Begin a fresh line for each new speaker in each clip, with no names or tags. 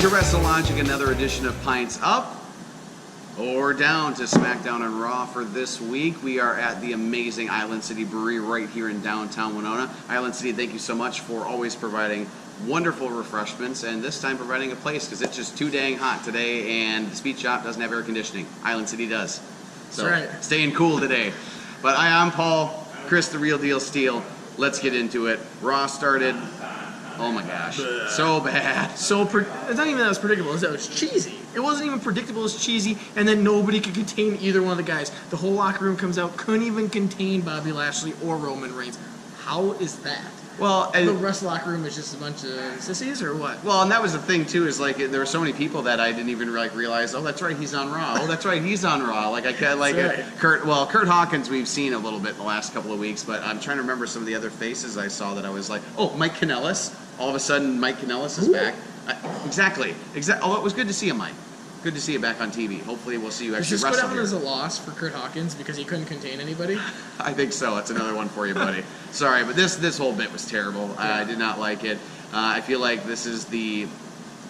to WrestleLogic, another edition of Pints Up or Down to SmackDown and Raw for this week. We are at the amazing Island City Brewery right here in downtown Winona. Island City, thank you so much for always providing wonderful refreshments, and this time providing a place because it's just too dang hot today, and the Speed Shop doesn't have air conditioning. Island City does. So
that's right.
Staying cool today. But I'm Paul, Chris the Real Deal Steele. Let's get into it. Raw started. Oh my gosh, so bad.
It's not even that it was predictable, it was cheesy. It wasn't even predictable, it was cheesy, and then nobody could contain either one of the guys. The whole locker room comes out, couldn't even contain Bobby Lashley or Roman Reigns. How is that?
Well,
the rest of the locker room is just a bunch of sissies, or what?
Well, and that was the thing too. Is like there were so many people that I didn't even realize. Oh, that's right, he's on Raw. Oh, that's right, he's on Raw. Like
right.
Kurt Hawkins, we've seen a little bit in the last couple of weeks, but I'm trying to remember some of the other faces I saw that I was like, oh, Mike Kanellis. All of a sudden, Mike Kanellis is back. Exactly. Oh, it was good to see you, Mike. Good to see you back on TV. Hopefully, we'll see you actually
wrestle.
Does
this go down
here.
as a loss for Kurt Hawkins because he couldn't contain anybody?
I think so. That's another one for you, buddy. Sorry, but this whole bit was terrible. I did not like it. I feel like this is the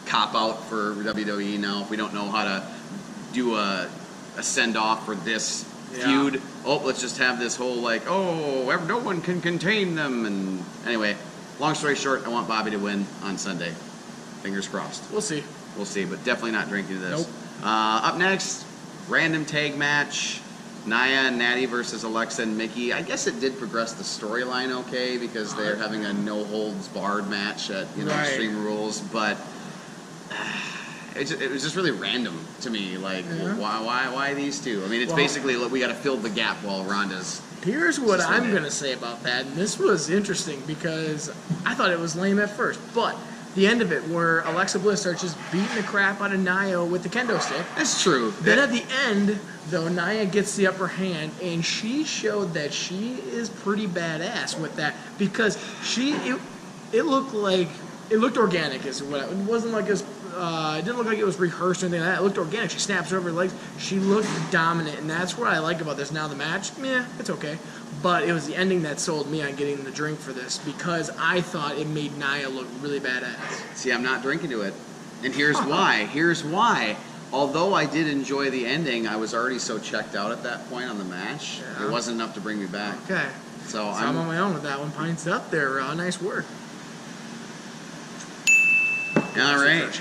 cop-out for WWE now. If we don't know how to do a send-off for this feud, let's just have this whole no one can contain them. And anyway, long story short, I want Bobby to win on Sunday. Fingers crossed.
We'll see.
We'll see, but definitely not drinking this.
Nope.
Up next, random tag match. Nia and Natty versus Alexa and Mickey. I guess it did progress the storyline okay because they're having a no-holds-barred match at Extreme Rules, but it was just really random to me. Like, why these two? I mean, it's basically we got to fill the gap while Ronda's.
Here's what I'm going to say about that, and this was interesting because I thought it was lame at first, but the end of it where Alexa Bliss starts just beating the crap out of Nia with the kendo stick.
That's true.
Then at the end, though, Nia gets the upper hand, and she showed that she is pretty badass with that because it looked organic. It wasn't like it didn't look like it was rehearsed or anything like that. It looked organic. She snaps her over her legs. She looked dominant, and that's what I like about this. Now the match, it's okay. But it was the ending that sold me on getting the drink for this because I thought it made Nia look really badass.
See, I'm not drinking to it. And here's why. Here's why. Although I did enjoy the ending, I was already so checked out at that point on the match. Yeah. It wasn't enough to bring me back.
Okay.
So
I'm on my own with that one. Pints up there. Nice work.
All right.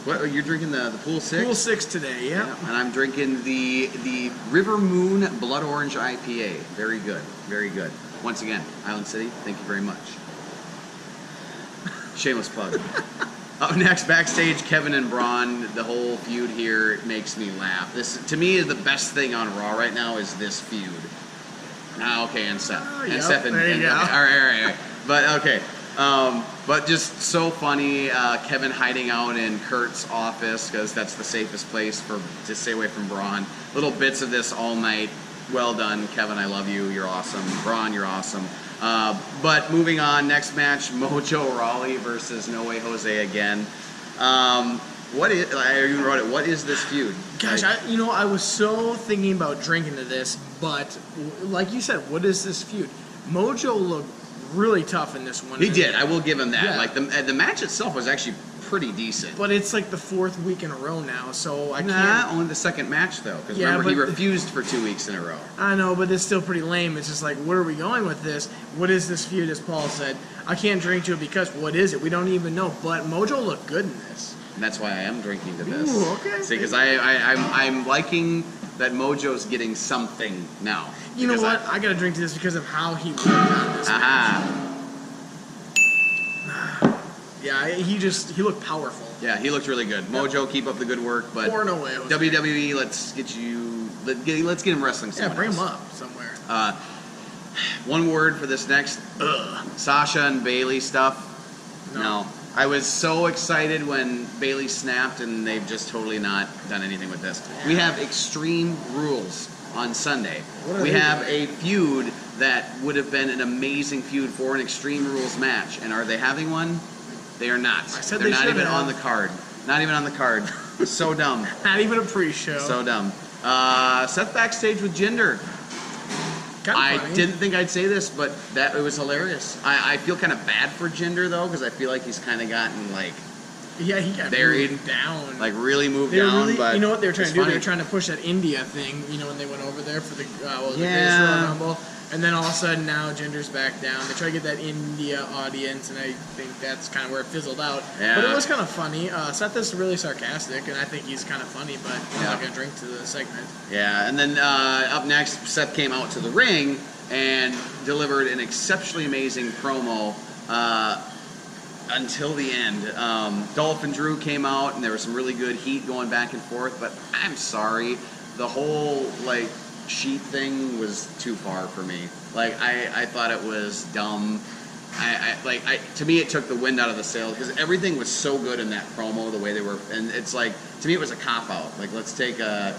What you're drinking the Pool 6?
Pool 6 today, yeah.
And I'm drinking the River Moon Blood Orange IPA. Very good, very good. Once again, Island City, thank you very much. Shameless plug. Up next, backstage, Kevin and Braun. The whole feud here makes me laugh. This, to me, is the best thing on Raw right now. Is this feud? And Seth. And Seth and
there you go.
All right. But okay. But just so funny, Kevin hiding out in Kurt's office because that's the safest place to stay away from Braun. Little bits of this all night. Well done, Kevin. I love you. You're awesome. Braun, you're awesome. But moving on, next match, Mojo Rawley versus No Way Jose again. What is this feud?
Gosh, I was so thinking about drinking to this, but like you said, what is this feud? Mojo looked really tough in this one.
He did. I will give him that.
Yeah.
Like the match itself was actually pretty decent.
But it's like the 4th week in a row now, so I can't.
Nah, only the second match though. Because remember, he refused for 2 weeks in a row.
I know, but it's still pretty lame. It's just like, where are we going with this? What is this feud? As Paul said, I can't drink to it because what is it? We don't even know. But Mojo looked good in this.
And that's why I am drinking to this.
Ooh, okay.
See, because I'm liking that Mojo's getting something now.
You know what? I gotta drink to this because of how he looked on this. Yeah, he looked powerful.
Yeah, he looked really good. Mojo, keep up the good work. But
or no way.
WWE, let's get him wrestling somewhere.
Yeah, bring him up somewhere.
One word for this next Sasha and Bayley stuff. No. I was so excited when Bayley snapped, and they've just totally not done anything with this. We have Extreme Rules on Sunday. We have a feud that would have been an amazing feud for an Extreme Rules match. And are they having one? They are not.
I said
They're
they
not even
have.
on the card. Not even on the card. So dumb.
Not even a pre-show.
So dumb. Seth backstage with Jinder. I didn't think I'd say this, but it was hilarious. I feel kind of bad for Jinder, though, because I feel like he's kind of gotten,
Yeah, he got
buried
moved down.
Like really moved
They were
down.
really,
But
you know what they were trying to do?
funny.
They were trying to push that India thing. You know, when they went over there for the what was it,
Yeah.
Greatest Royal Rumble, and then all of a sudden now Ginger's back down. They try to get that India audience, and I think that's kind of where it fizzled out.
Yeah.
But it was kind of funny. Seth is really sarcastic, and I think he's kind of funny, but I'm
Yeah.
not gonna drink to the segment.
Yeah, and then up next, Seth came out to the ring and delivered an exceptionally amazing promo until the end. Dolph and Drew came out, and there was some really good heat going back and forth, but I'm sorry. The whole, like, sheet thing was too far for me. Like, I thought it was dumb. To me, it took the wind out of the sails because everything was so good in that promo, the way they were, and it's like, to me, it was a cop-out. Like, let's take a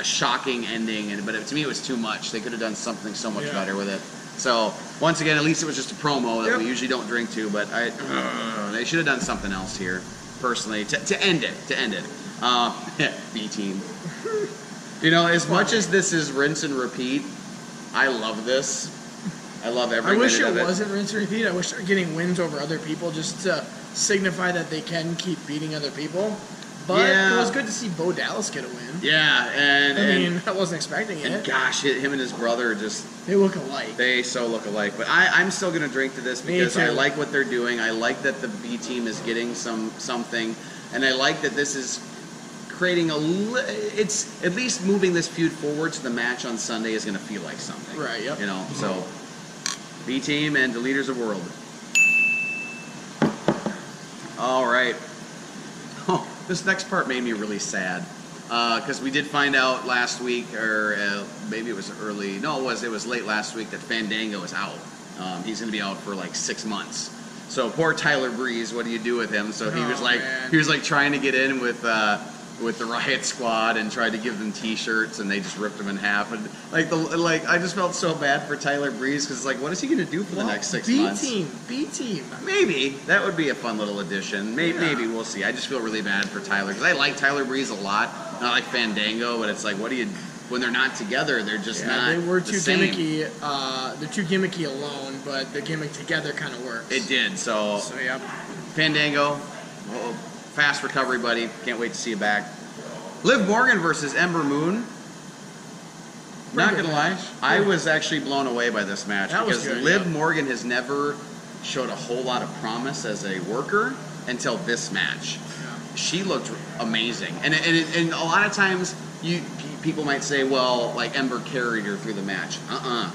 shocking ending, but to me, it was too much. They could have done something so much better with it. So, once again, at least it was just a promo that we usually don't drink to, but they should have done something else here, personally, to end it. B-Team. You know, as much as this is rinse and repeat, I love this. I love every minute of it.
I wish it wasn't rinse and repeat. I wish they were getting wins over other people just to signify that they can keep beating other people. But it was good to see Bo Dallas get a win.
Yeah, and
I wasn't expecting it.
Gosh, him and his brother
they look alike.
They so look alike. But I'm still going to drink to this because I like what they're doing. I like that the B team is getting something, and I like that this is creating it's at least moving this feud forward, so the match on Sunday is going to feel like something.
Right. Yep.
You know, so B team and the Leaders of World. All right. Oh, this next part made me really sad because we did find out last week, or maybe it was early. No, it was late last week that Fandango is out. He's going to be out for like 6 months. So poor Tyler Breeze, what do you do with him? So he was like trying to get in with the Riot Squad and tried to give them T-shirts, and they just ripped them in half. And I just felt so bad for Tyler Breeze because like, what is he going to do for the next 6 months?
B team.
Maybe that would be a fun little addition. Maybe we'll see. I just feel really bad for Tyler because I like Tyler Breeze a lot. Not like Fandango, but it's like, what do you? When they're not together, they're just not.
They were
the
too
same.
gimmicky. They're too gimmicky alone, but the gimmick together kind of works.
It did. So
yep.
Fandango, well, fast recovery, buddy. Can't wait to see you back. Liv Morgan versus Ember Moon. Not gonna lie, I was actually blown away by this match because Liv Morgan has never showed a whole lot of promise as a worker until this match. Yeah. She looked amazing, and a lot of times people might say, well, like Ember carried her through the match.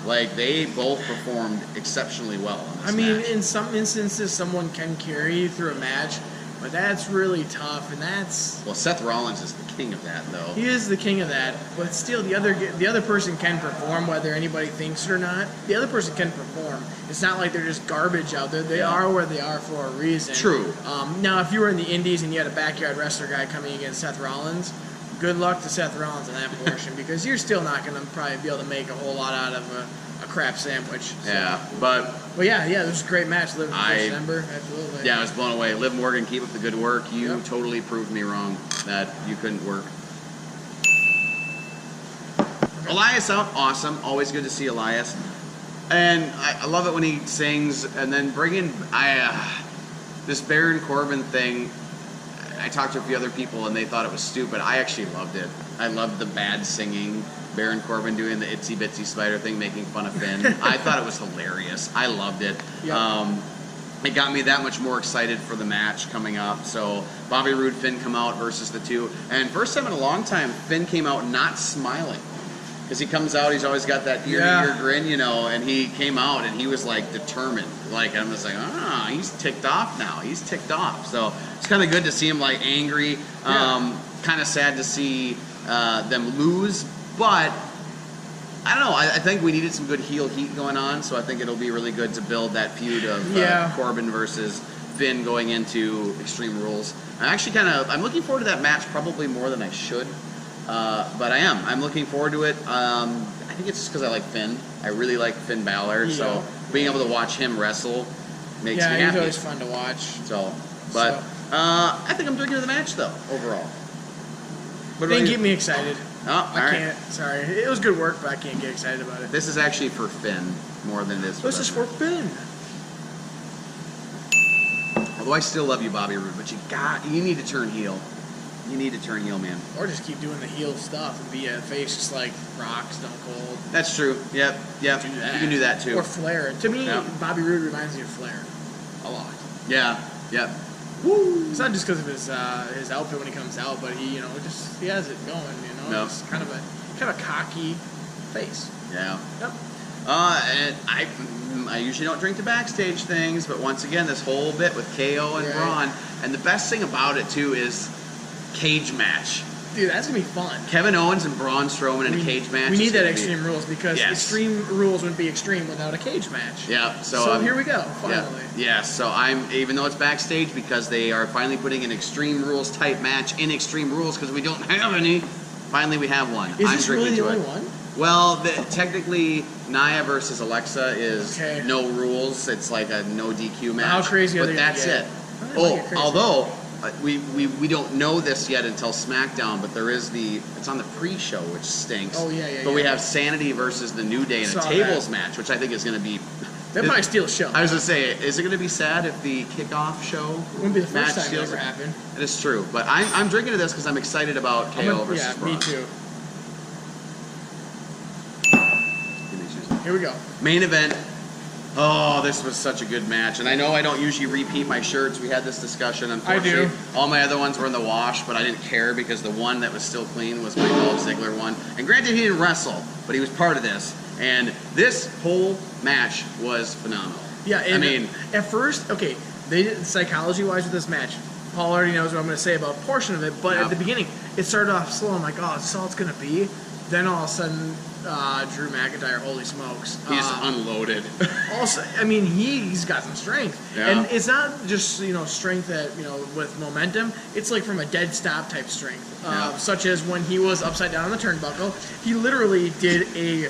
Like they both performed exceptionally well in this match.
In some instances, someone can carry you through a match, but that's really tough, and that's...
Well, Seth Rollins is the king of that, though.
He is the king of that, but still, the other person can perform, whether anybody thinks it or not. The other person can perform. It's not like they're just garbage out there. They are where they are for a reason.
True.
Now, if you were in the Indies and you had a backyard wrestler guy coming against Seth Rollins, good luck to Seth Rollins in that portion, because you're still not going to probably be able to make a whole lot out of a crap sandwich. So.
Yeah, but
yeah, this was a great match. Liv versus Ember, absolutely.
Yeah, I was blown away. Liv Morgan, keep up the good work. You totally proved me wrong that you couldn't work. Okay. Elias out, awesome. Always good to see Elias. And I love it when he sings, and then bring in this Baron Corbin thing. I talked to a few other people, and they thought it was stupid. I actually loved it. I loved the bad singing. Baron Corbin doing the itsy bitsy spider thing, making fun of Finn. I thought it was hilarious. I loved it. Yep. It got me that much more excited for the match coming up. So Bobby Roode, Finn come out versus the two. And first time in a long time, Finn came out not smiling. Because he comes out, he's always got that ear-to-ear grin, you know, and he came out and he was like determined. Like, I'm just like, he's ticked off now. He's ticked off. So it's kind of good to see him like angry. Kind of sad to see them lose. But I don't know. I think we needed some good heel heat going on, so I think it'll be really good to build that feud of Corbin versus Finn going into Extreme Rules. I'm looking forward to that match probably more than I should, but I am. I'm looking forward to it. I think it's just because I like Finn. I really like Finn Balor, so being able to watch him wrestle makes me happy.
Yeah, he's always fun to watch.
I think I'm drinking the match though overall.
Didn't get me excited.
Oh, I
can't. Sorry, it was good work, but I can't get excited about it.
This is actually for Finn more than it is.
This is for Finn.
Although I still love you, Bobby Roode, but you need to turn heel. You need to turn heel, man.
Or just keep doing the heel stuff and be a face just like Rock, Stone Cold.
That's true. Yep.
Do that.
You can do that too.
Or Flair. To me, Bobby Roode reminds me of Flair a lot.
Yeah. Yep.
Woo! It's not just because of his outfit when he comes out, but he he has it going.
Yep.
He's kind of a cocky face.
Yeah.
Yep.
And I usually don't drink the backstage things, but once again, this whole bit with KO and Braun, and the best thing about it too is cage match.
Dude, that's gonna be fun.
Kevin Owens and Braun Strowman in a cage match.
We need that Extreme Rules because Extreme Rules wouldn't be extreme without a cage match.
Yeah.
So here we go. Finally.
Yeah. So even though it's backstage, because they are finally putting an Extreme Rules type match in Extreme Rules because we don't have any. Finally, we have one.
Is this really the only one?
Well, technically, Nia versus Alexa is no rules. It's like a no DQ match.
How crazy are they?
But that's it. Although we don't know this yet until SmackDown, but there is it's on the pre-show, which stinks.
Oh yeah.
But we have Sanity versus the New Day in a tables match, which I think is going to be.
That might steal a show.
I was going to say, is it going to be sad if the kickoff show
wouldn't be the first time it ever happened?
It is true, but I'm drinking to this because I'm excited about KO versus Braun.
Me too. Here we go.
Main event. Oh, this was such a good match. And I know I don't usually repeat my shirts. We had this discussion. Unfortunately,
I do.
All my other ones were in the wash, but I didn't care because the one that was still clean was my Dolph Ziggler one. And granted, he didn't wrestle, but he was part of this. And this whole match was phenomenal.
Yeah, and at first, they did psychology-wise with this match. Paul already knows what I'm going to say about a portion of it, but at the beginning, it started off slow. I'm like, oh, this is all it's going to be. Then all of a sudden, Drew McIntyre, holy smokes.
He's unloaded.
Also, he's got some strength.
Yeah.
And it's not just, strength that, with momentum. It's like from a dead stop type strength. Such as when he was upside down on the turnbuckle, he literally did a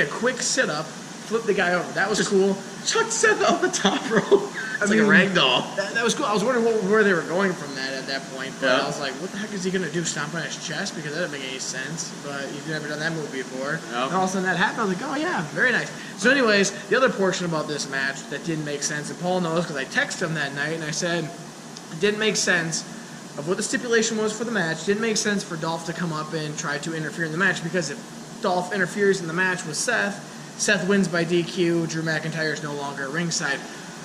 quick sit-up, flipped the guy over. That was cool.
Chuck Seth off the top rope. It's like a ragdoll.
That was cool. I was wondering where they were going from that at that point. But I was like, what the heck is he going to do? Stomp on his chest? Because that doesn't make any sense. But you've never done that move before. Yep. And all of a sudden that happened. I was like, oh, yeah, very nice. So anyways, the other portion about this match that didn't make sense, and Paul knows because I texted him that night, and I said it didn't make sense of what the stipulation was for the match. It didn't make sense for Dolph to come up and try to interfere in the match because if Dolph interferes in the match with Seth wins by DQ. Drew McIntyre is no longer ringside.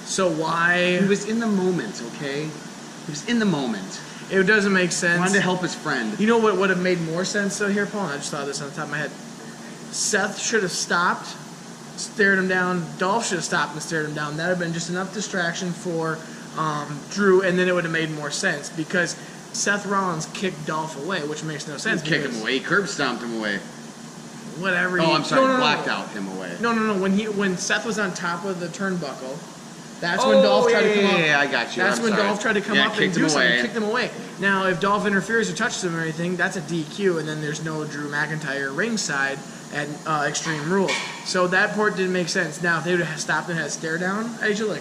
So why?
He was in the moment, okay? He was in the moment.
It doesn't make sense.
He wanted to help his friend.
You know what would have made more sense though here, Paul? And I just thought of this on the top of my head. Seth should have stopped, stared him down. Dolph should have stopped and stared him down. That would have been just enough distraction for Drew, and then it would have made more sense because Seth Rollins kicked Dolph away, which makes no sense.
He kicked him away. He curb stomped him away.
Whatever.
I'm sorry. Blacked out him away.
No. When Seth was on top of the turnbuckle, that's when Dolph tried to come up.
Yeah, I got you.
That's when Dolph tried to come up and do something, kicked him away. Now, if Dolph interferes or touches him or anything, that's a DQ, and then there's no Drew McIntyre ringside at Extreme Rules. So that part didn't make sense. Now, if they would have stopped and had a stare down at each other,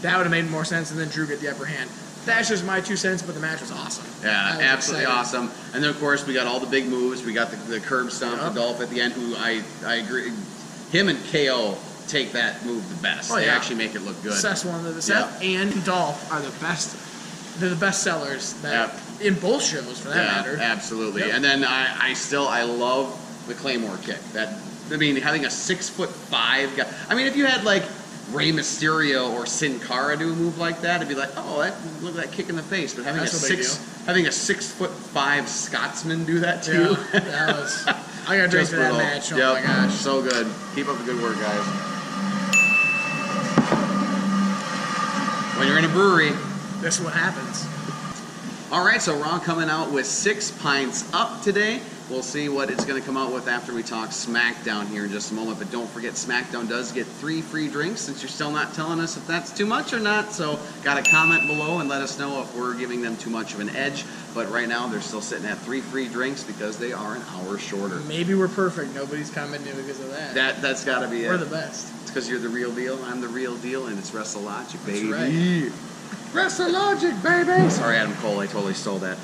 that would have made more sense, and then Drew get the upper hand. That's just my 2 cents, but the match was awesome.
Yeah, absolutely awesome. And then, of course, we got all the big moves. We got the curb stomp to Dolph at the end, who I agree. Him and KO take that move the best. They actually make it look good.
Seth and Dolph are the best. They're the best sellers in both shows, for that matter.
Absolutely. Yep. And then I love the Claymore kick. Having a 6'5" guy. If you had like Rey Mysterio or Sin Cara do a move like that, it'd be like, oh, look at that kick in the face. But having a 6'5" Scotsman do that too.
Yeah, I got to drink for that match. Oh my gosh,
so good. Keep up the good work, guys. When you're in a brewery,
this is what happens.
All right, so Raw coming out with 6 pints up today. We'll see what it's going to come out with after we talk SmackDown here in just a moment. But don't forget, SmackDown does get 3 free drinks since you're still not telling us if that's too much or not. So got to comment below and let us know if we're giving them too much of an edge. But right now, they're still sitting at 3 free drinks because they are an hour shorter.
Maybe we're perfect. Nobody's commenting because of that.
That's got to be it.
We're the best.
It's because you're the real deal. I'm the real deal, and it's WrestleLogic, baby.
That's right.
WrestleLogic, baby! Sorry, Adam Cole, I totally stole that.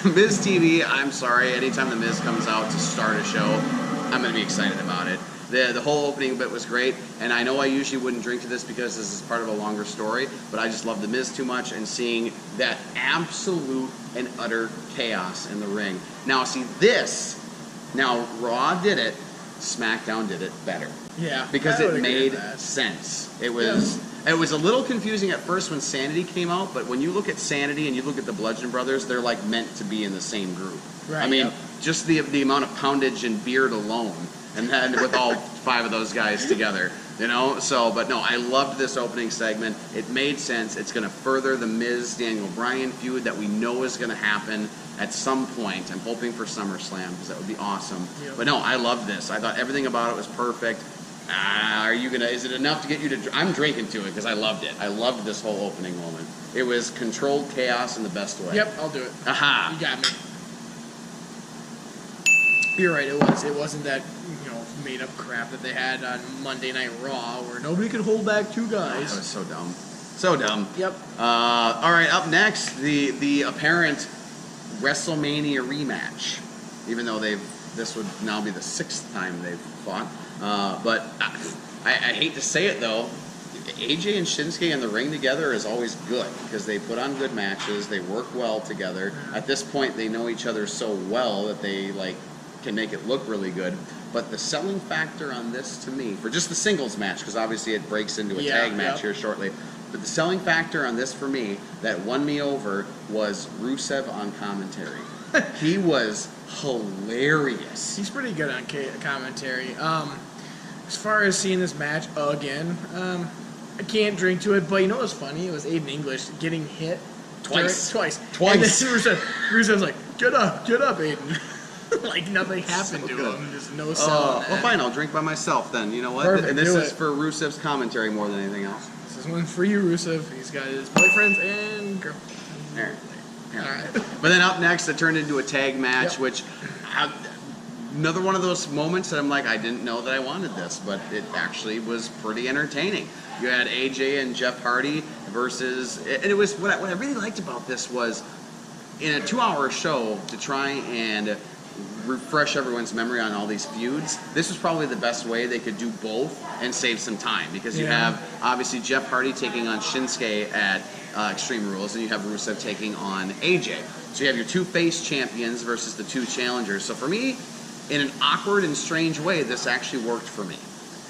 Miz TV, I'm sorry, anytime The Miz comes out to start a show, I'm going to be excited about it. The whole opening bit was great, and I know I usually wouldn't drink to this because this is part of a longer story, but I just love The Miz too much, and seeing that absolute and utter chaos in the ring. Now, see this, now Raw did it, SmackDown did it better.
Yeah.
Because it made sense. It was a little confusing at first when Sanity came out, but when you look at Sanity and you look at the Bludgeon Brothers, they're like meant to be in the same group.
Right,
I mean, just the amount of poundage and beard alone, and then with all 5 of those guys together, you know? So, but no, I loved this opening segment. It made sense. It's going to further the Miz-Daniel Bryan feud that we know is going to happen at some point. I'm hoping for SummerSlam because that would be awesome.
Yep.
But no, I loved this. I thought everything about it was perfect. Is it enough to get you to, I'm drinking to it because I loved it. I loved this whole opening moment. It was controlled chaos in the best way.
Yep, I'll do it.
Aha.
You got me. You're right, it wasn't that, made up crap that they had on Monday Night Raw where nobody could hold back 2 guys.
That was so dumb. So dumb.
Yep.
All right, up next, the apparent WrestleMania rematch. Even though this would now be the 6th time they've fought. But I hate to say it though, AJ and Shinsuke in the ring together is always good because they put on good matches. They work well together. At this point, they know each other so well that they can make it look really good. But the selling factor on this to me, for just the singles match, because obviously it breaks into a tag match here shortly, but the selling factor on this for me that won me over was Rusev on commentary. He was hilarious.
He's pretty good on commentary. As far as seeing this match again, I can't drink to it, but you know what was funny? It was Aiden English getting hit
Twice.
And then Rusev's like, get up, Aiden. Like nothing happened to him. There's no selling
well, fine. I'll drink by myself then. You know what?
Perfect,
And this is for Rusev's commentary more than anything else.
This is one for you, Rusev. He's got his boyfriends and girlfriends.
There.
All right.
But then up next, it turned into a tag match, which another one of those moments that I'm like, I didn't know that I wanted this, but it actually was pretty entertaining. You had AJ and Jeff Hardy versus, and it was what I really liked about this was in a 2-hour show to try and refresh everyone's memory on all these feuds. This was probably the best way they could do both and save some time because you have obviously Jeff Hardy taking on Shinsuke at Extreme Rules, and you have Rusev taking on AJ. So you have your 2 face champions versus the 2 challengers. So for me, in an awkward and strange way, this actually worked for me.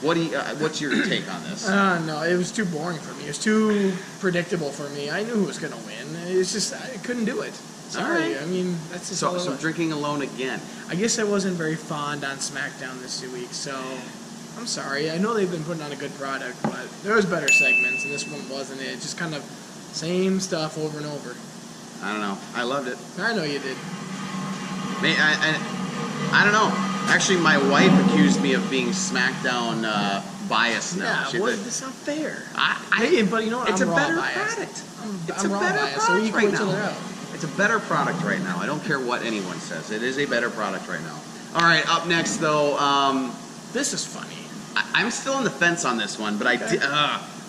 What's your take on this?
No, it was too boring for me. It was too predictable for me. I knew who was going to win. It's just, I couldn't do it. Sorry.
Right.
I mean, that's just
so drinking alone again.
I guess I wasn't very fond on SmackDown this week, so I'm sorry. I know they've been putting on a good product, but there was better segments, and this one wasn't. It just kind of same stuff over and over.
I don't know. I loved it.
I know you did.
I don't know. Actually, my wife accused me of being SmackDown biased now.
Yeah, that's not fair.
But
you know what?
It's
I'm
a
Raw
better
biased.
product.
I'm Raw biased, so we equal each other out.
It's a better product right now. I don't care what anyone says. It is a better product right now. All right, up next, though.
This is funny.
I'm still on the fence on this one, but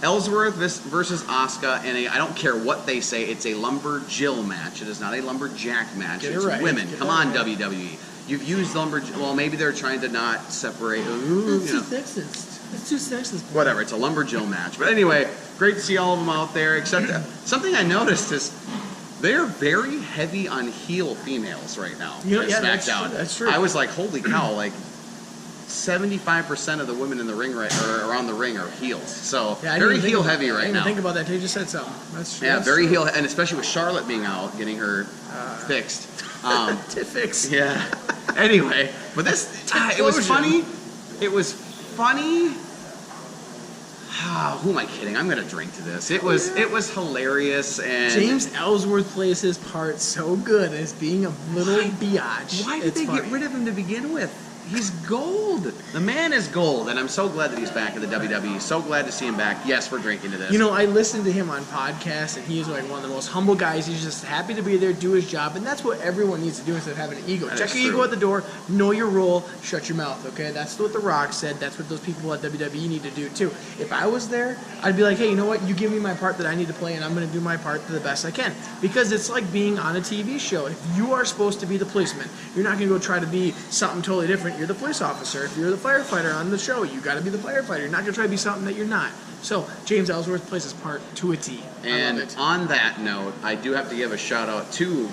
Ellsworth versus Asuka, and I don't care what they say, it's a Lumberjill match. It is not a Lumberjack match. It's women. Come on, WWE. You've used well, maybe they're trying to not separate.
It's too sexist. It's too sexist.
Whatever, it's a Lumberjill match. But anyway, great to see all of them out there, except something I noticed is they're very heavy on heel females right now. SmackDown.
That's true.
I was like, holy cow, 75% of the women in the ring or around the ring are heels. So very heel heavy right now.
I didn't think about that. You just said something. That's true.
Yeah, very heel, and especially with Charlotte being out, getting her fixed.
Fixed.
Yeah. Anyway, but this it was funny. It was funny. Who am I kidding? I'm gonna drink to this. It was hilarious, and
James Ellsworth plays his part so good as being a little biatch.
Why did they get rid of him to begin with? He's gold. The man is gold, and I'm so glad that he's back in the WWE. So glad to see him back. Yes, we're drinking to this.
I listened to him on podcasts, and he's like one of the most humble guys. He's just happy to be there, do his job, and that's what everyone needs to do instead of having an ego. Check your ego at the door, know your role, shut your mouth, okay? That's what The Rock said. That's what those people at WWE need to do, too. If I was there, I'd be like, hey, you know what? You give me my part that I need to play, and I'm going to do my part to the best I can. Because it's like being on a TV show. If you are supposed to be the policeman, you're not going to go try to be something totally different. different. You're the police officer. If you're the firefighter on the show, you got to be the firefighter. You're not going to try to be something that you're not. So James Ellsworth plays his part to a T.
And on that note, I do have to give a shout out to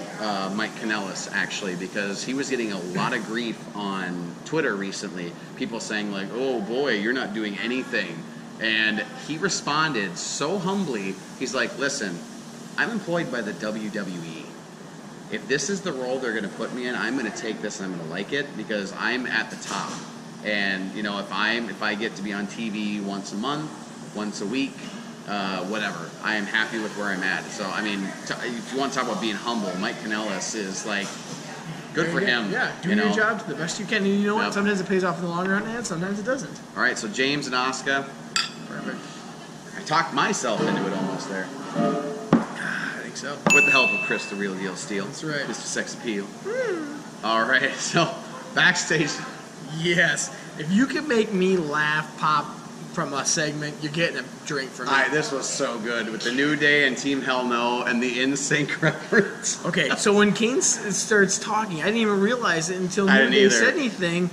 Mike Kanellis, actually, because he was getting a lot of grief on Twitter recently. People saying like, "Oh boy, you're not doing anything," and he responded so humbly. He's like, "Listen, I'm employed by the WWE. If this is the role they're going to put me in, I'm going to take this and I'm going to like it because I'm at the top. And you know, if I get to be on TV once a month, once a week, whatever, I am happy with where I'm at." So I mean, if you want to talk about being humble, Mike Kanellis is like, good for him.
Yeah, do your job to the best you can. And you know what? Sometimes it pays off in the long run, and sometimes it doesn't.
All right, so James and Asuka.
Perfect.
I talked myself into it almost there.
I think so.
With the help of Chris, the real deal Steele.
That's right.
Mr. Sex Appeal. All right, so backstage.
Yes. If you can make me laugh, pop from a segment, you're getting a drink from me.
This was so good with the New Day and Team Hell No and the NSYNC reference.
Okay, so when Kane starts talking, I didn't even realize it until New Day said anything.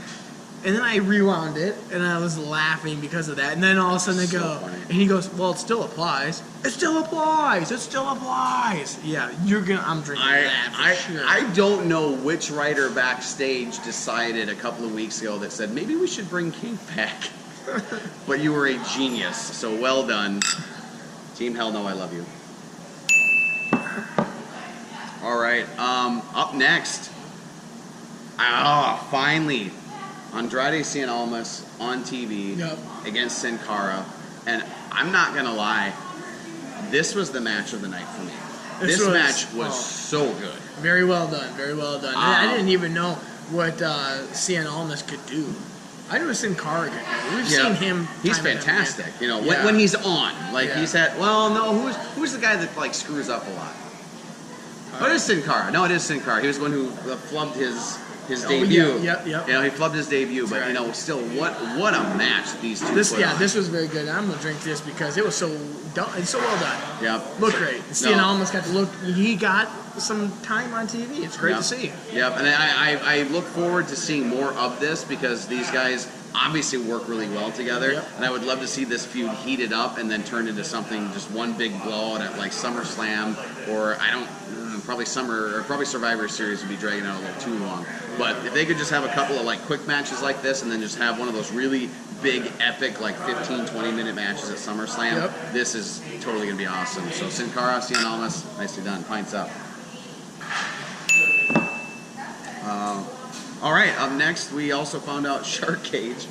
And then I rewound it, and I was laughing because of that. And then all of a sudden they go, and he goes, "Well, it still applies. It still applies. It still applies." Yeah, I'm drinking that for sure.
I don't know which writer backstage decided a couple of weeks ago that said, maybe we should bring King back. But you were a genius, so well done. Team Hell No, I love you. All right, up next. Finally. Andrade Cien Almas on TV against Sin Cara. And I'm not going to lie, this was the match of the night for me. This match was so good.
Very well done, very well done. I didn't even know what Cien Almas could do. I knew Sin Cara could do. We've seen him.
He's fantastic. You know, when he's on. Like he's had, well, no, who's the guy that like screws up a lot? It is Sin Cara. No, it is Sin Cara. He was the one who flubbed his debut.
Yep.
You know, he flubbed his debut, but you know, still, what a match these two put on.
This was very good. I'm gonna drink this because it was so well done.
Yep.
Looked great. Cien Almas got to look. He got some time on TV. It's great to see.
Yep. And I look forward to seeing more of this because these guys obviously work really well together.
Yep.
And I would love to see this feud heated up and then turn into something, just one big blowout at like SummerSlam, or probably Survivor Series would be dragging out a little too long. But if they could just have a couple of like quick matches like this and then just have one of those really big, epic, like 15-20 minute matches at SummerSlam, this is totally going to be awesome. So Sin Cara, Cien Almas, nicely done. Pints up. All right, up next, we also found out Shark Cage.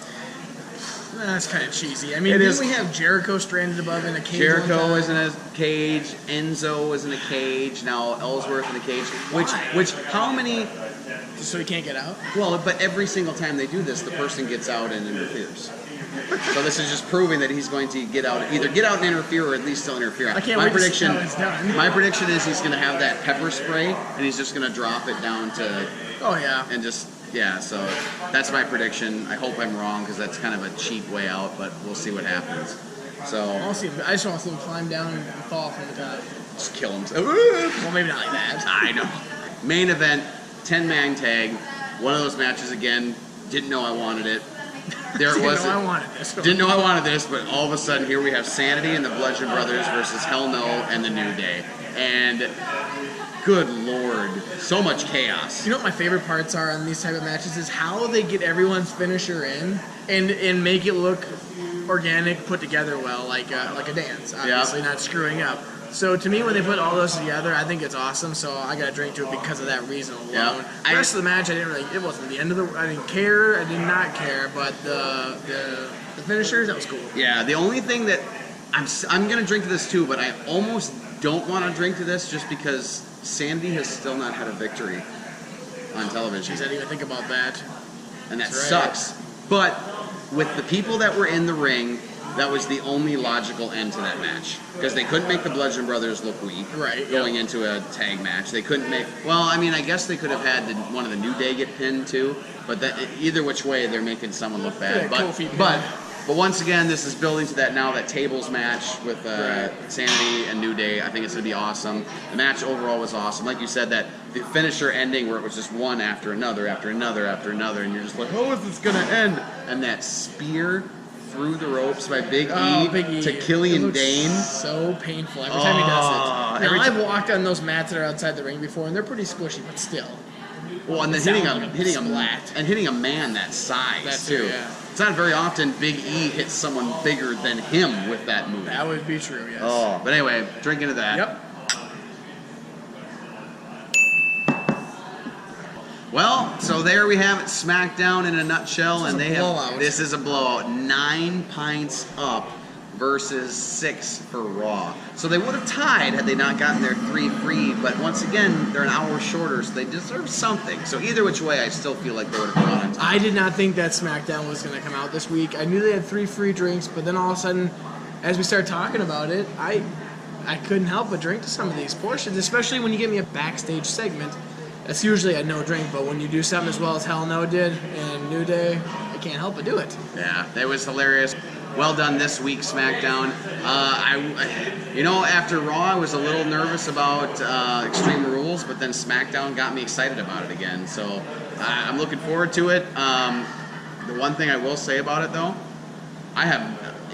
That's kind of cheesy. I mean, didn't we have Jericho stranded above in a cage?
Jericho is in a cage. Enzo is in a cage. Now Ellsworth in a cage. Which how many?
So he can't get out?
Well, but every single time they do this, the person gets out and interferes. So this is just proving that he's going to either get out and interfere, or at least still interfere.
I can't wait to see how it's done.
My prediction is he's going to have that pepper spray, and he's just going to drop it down to.
Oh yeah.
And just. Yeah, so that's my prediction. I hope I'm wrong because that's kind of a cheap way out, but we'll see what happens. So
I just want to see him climb down and fall from the top.
Just kill him.
Well, maybe not like that.
I know. Main event, 10-man tag. One of those matches again. Didn't know I wanted it. There it was.
Didn't know I wanted this.
Didn't know I wanted this, but all of a sudden here we have Sanity and the Bludgeon Brothers versus Hell No and the New Day. And good Lord, so much chaos.
You know what my favorite parts are on these type of matches is how they get everyone's finisher in and make it look organic, put together well, like a dance. Obviously, not screwing up. So to me, when they put all those together, I think it's awesome. So I got to drink to it because of that reason alone.
Yep.
The rest of the match, it wasn't the end of the. I didn't care. I did not care. But the finishers, that was cool.
Yeah. The only thing that I'm gonna drink to this too, but I almost don't want to drink to this just because Sandy has still not had a victory on television.
I didn't even think about that.
And that sucks. But with the people that were in the ring, that was the only logical end to that match. Because they couldn't make the Bludgeon Brothers look weak going into a tag match. They couldn't make... Well, I mean, I guess they could have had one of the New Day get pinned too. But either which way, they're making someone look bad.
Yeah,
But once again, this is building to that tables match with Sanity and New Day. I think it's going to be awesome. The match overall was awesome. Like you said, that the finisher ending where it was just one after another, after another, after another, and you're just like, how is this going to end? And that spear through the ropes by Big E to Killian Dane.
So painful every time he does it. Now, I've walked on those mats that are outside the ring before, and they're pretty squishy, but still.
Well, and then hitting a man that size too.
Yeah.
It's not very often Big E hits someone bigger than him with that move.
That would be true, yes.
Oh, but anyway, drink into that.
Yep.
Well, so there we have it, SmackDown in a nutshell, and this is a blowout. 9 pints up versus 6 for Raw. So they would have tied had they not gotten their 3 free, but once again, they're an hour shorter, so they deserve something. So either which way, I still feel like they would have gone on top.
I did not think that SmackDown was going to come out this week. I knew they had 3 free drinks, but then all of a sudden, as we started talking about it, I couldn't help but drink to some of these portions, especially when you give me a backstage segment. That's usually a no drink, but when you do something as well as Hell No did and New Day, I can't help but do it.
Yeah, that was hilarious. Well done this week, SmackDown. After Raw, I was a little nervous about Extreme Rules, but then SmackDown got me excited about it again. So I'm looking forward to it. The one thing I will say about it, though,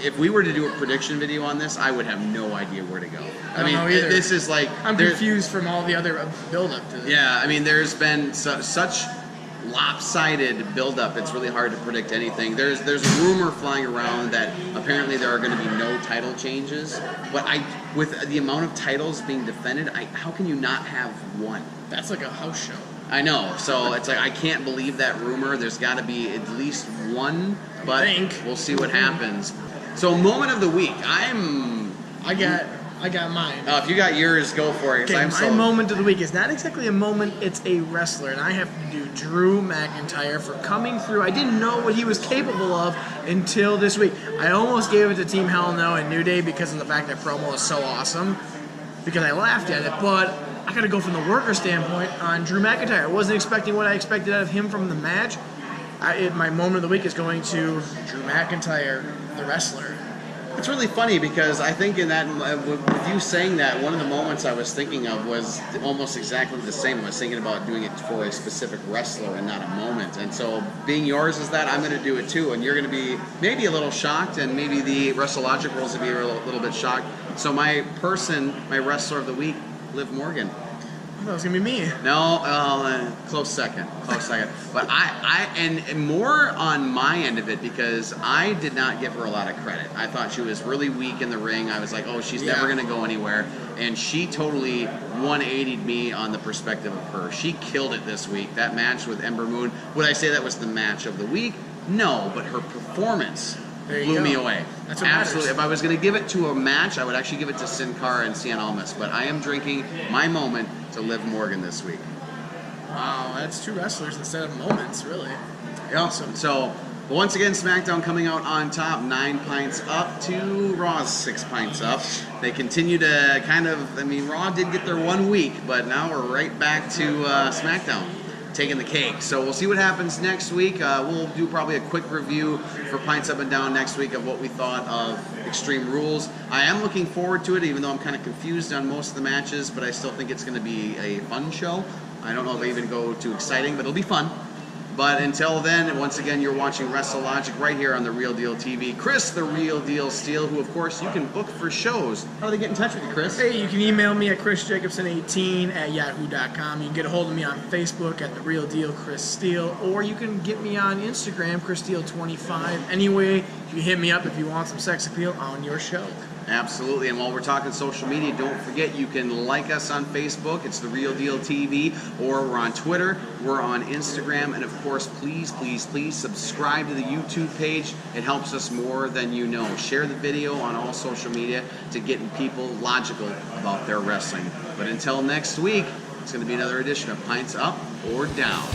if we were to do a prediction video on this, I would have no idea where to go.
I don't know either.
This is like...
I'm confused from all the other build-up to this.
Yeah, I mean, there's been such lopsided build-up, it's really hard to predict anything. There's a rumor flying around that apparently there are going to be no title changes, but with the amount of titles being defended, how can you not have one?
That's like a house show.
I know, so it's like I can't believe that rumor. There's got to be at least one, but we'll see what happens. So, moment of the week.
I got mine.
If you got yours, go for it.
Okay, my moment of the week is not exactly a moment, it's a wrestler, and I have to do Drew McIntyre for coming through. I didn't know what he was capable of until this week. I almost gave it to Team Hell No and New Day because of the fact that promo is so awesome, because I laughed at it, but I got to go from the worker standpoint on Drew McIntyre. I wasn't expecting what I expected out of him from the match. My moment of the week is going to Drew McIntyre, the wrestler.
It's really funny because I think in that, with you saying that, one of the moments I was thinking of was almost exactly the same. I was thinking about doing it for a specific wrestler and not a moment. And so being yours is that, I'm going to do it too. And you're going to be maybe a little shocked, and maybe the WrestleLogicals will be a little bit shocked. So my wrestler of the week, Liv Morgan.
That was gonna be me.
No, close second. But and more on my end of it because I did not give her a lot of credit. I thought she was really weak in the ring. I was like, oh, she's never gonna go anywhere. And she totally 180'd me on the perspective of her. She killed it this week. That match with Ember Moon. Would I say that was the match of the week? No, but her performance blew me away.
That's what
Absolutely.
matters.
If I was going to give it to a match, I would actually give it to Sin Cara and Cien Almas. But I am drinking my moment to Liv Morgan this week.
Wow, that's 2 wrestlers instead of moments, really.
Yeah. So, once again, SmackDown coming out on top, 9 pints up to Raw's 6 pints up. They continue to Raw did get their 1 week, but now we're right back to SmackDown taking the cake. So we'll see what happens next week. We'll do probably a quick review for Pints Up and Down next week of what we thought of Extreme Rules. I am looking forward to it, even though I'm kind of confused on most of the matches, but I still think it's going to be a fun show. I don't know if I even go too exciting, but it'll be fun. But until then, once again, you're watching WrestleLogic right here on The Real Deal TV. Chris, The Real Deal Steele, who, of course, you can book for shows. How do they get in touch with you, Chris?
Hey, you can email me at chrisjacobson18@yahoo.com. You can get a hold of me on Facebook at The Real Deal Chris Steele, or you can get me on Instagram, ChrisSteele25. Anyway, you can hit me up if you want some sex appeal on your show.
Absolutely, and while we're talking social media, don't forget you can like us on Facebook, it's The Real Deal TV, or we're on Twitter, we're on Instagram, and of course, please subscribe to the YouTube page. It helps us more than you know. Share the video on all social media to getting people logical about their wrestling. But until next week, it's going to be another edition of Pints Up or Down.